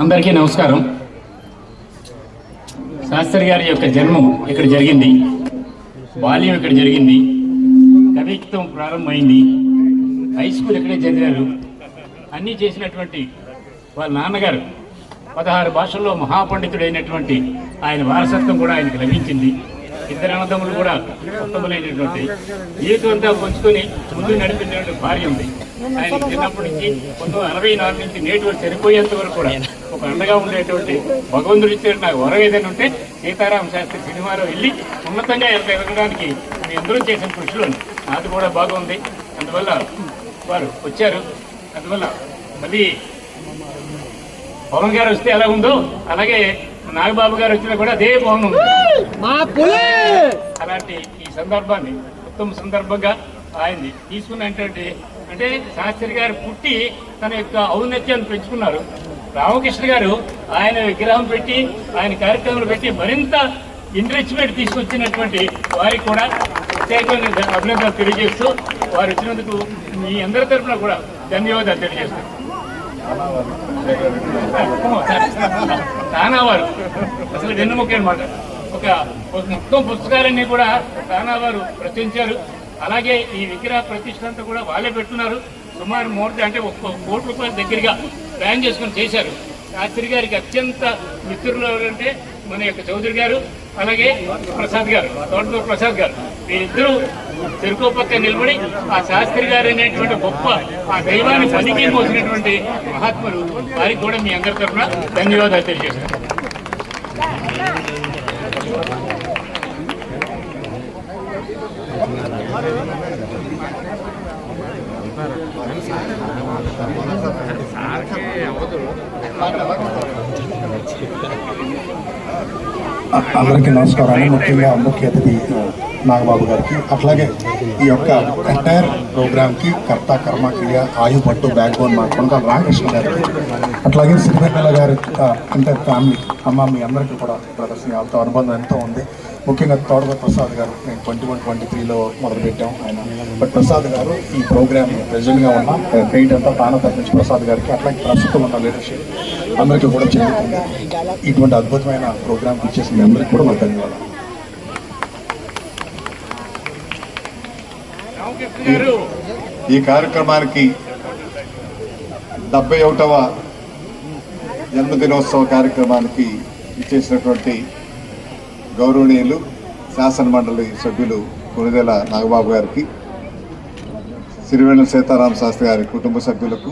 అందరికీ నమస్కారం. శాస్త్రి గారి యొక్క జన్మం ఇక్కడ జరిగింది, బాల్యం ఇక్కడ జరిగింది, కవిత్వం ప్రారంభమైంది, హై స్కూల్ ఇక్కడే చదివారు. అన్నీ చేసినటువంటి వాళ్ళ నాన్నగారు 16 భాషల్లో మహాపండితుడైనటువంటి ఆయన వారసత్వం కూడా ఆయనకు లభించింది. ఇద్దరు అన్నదమ్ములు కూడా ఉత్తములైనటువంటి జీవితం అంతా పంచుకొని ముందు నడిపినటువంటి భార్య ఉంది. ఆయన చిన్నప్పటి నుంచి 1964 నుంచి నేటి వరకు చనిపోయేంత వరకు కూడా ఒక అండగా ఉండేటువంటి భగవంతుడి ఇచ్చే నాకు వరం ఏదైనా ఉంటే సీతారామ శాస్త్రి సినిమాలో వెళ్ళి ఉన్నతంగా ఎదగడానికి మీ అందరూ చేసిన కృషిలో నాది కూడా బాగుంది. అందువల్ల వారు వచ్చారు. అందువల్ల మళ్ళీ పవన్ గారు వస్తే ఎలా ఉందో అలాగే నాగబాబు గారు వచ్చినా కూడా అదే పవన్ ఉంది. అలాంటి ఈ సందర్భాన్ని ఉత్తమ సందర్భంగా ఆయన్ని తీసుకున్నటువంటి అంటే శాస్త్రి గారు పుట్టి తన యొక్క ఔన్నత్యాన్ని పెంచుకున్నారు. రామకృష్ణ గారు ఆయన విగ్రహం పెట్టి ఆయన కార్యక్రమాలు పెట్టి మరింత ఎంకరేజ్మెంట్ తీసుకొచ్చినటువంటి వారికి కూడా ప్రత్యేకమైన అభినందనలు తెలియజేస్తూ వారు వచ్చినందుకు మీ అందరి తరఫున కూడా ధన్యవాదాలు తెలియజేస్తారు. తానావారు అసలు వెన్నుముక్క అనమాట. ఒక మొత్తం పుస్తకాలన్నీ కూడా తానావారు రచించారు. అలాగే ఈ విగ్రహ ప్రతిష్ట అంతా కూడా వాళ్ళే పెట్టున్నారు. సుమారు అంటే 1 కోటి రూపాయల దగ్గరగా ప్లాన్ చేసుకుని చేశారు. శాస్త్రి గారికి అత్యంత మిత్రులు ఎవరంటే మన యొక్క చౌదరి గారు, అలాగే ప్రసాద్ గారు, తోటదూరు ప్రసాద్ గారు. వీరిద్దరూ చెరుకు పక్క నిలబడి ఆ శాస్త్రి గారు అనేటువంటి గొప్ప ఆ దైవాన్ని పనికి మోసినటువంటి మహాత్ములు. వారికి కూడా మీ అందరి తరఫున ధన్యవాదాలు తెలియజేస్తారు. అందరికీ నమస్కారాలు. ముఖ్యంగా ముఖ్య అతిథి నాగబాబు గారికి, అట్లాగే ఈ యొక్క ఎంటైర్ ప్రోగ్రామ్కి కర్త కర్మ క్రియ ఆయు పట్టు బ్యాక్ బోన్ మా కొనకాల రామకృష్ణ గారికి, అట్లాగే సిరివెన్నెల గారి ఎంటైర్ ఫ్యామిలీ అమ్మ మీ అందరికీ కూడా ప్రదర్శన వాళ్ళతో అనుబంధం ఎంతో ఉంది. ముఖ్యంగా తోటదూరు ప్రసాద్ గారు మేము 21-23లో మొదలుపెట్టాం. ఆయన బట్ ప్రసాద్ గారు ఈ ప్రోగ్రామ్ ప్రెసిడెంట్గా ఉన్న క్రెడిట్ అంతా తాను తప్పించి ప్రసాద్ గారికి, అట్లాగే ప్రస్తుతం ఉన్న లీడర్షిప్ అందరికీ కూడా చెందుతుంది. ఇటువంటి అద్భుతమైన ప్రోగ్రామ్ ఇచ్చేసి మీ అందరికీ కూడా మాకు ధన్యవాదాలు. ఈ కార్యక్రమానికి 71వ జన్మదినోత్సవ కార్యక్రమానికి ఇచ్చేసినటువంటి గౌరవనీయులు శాసన మండలి సభ్యులు కొనిదెల నాగబాబు గారికి, సిరివెన్నెల సీతారామ శాస్త్రి గారి కుటుంబ సభ్యులకు,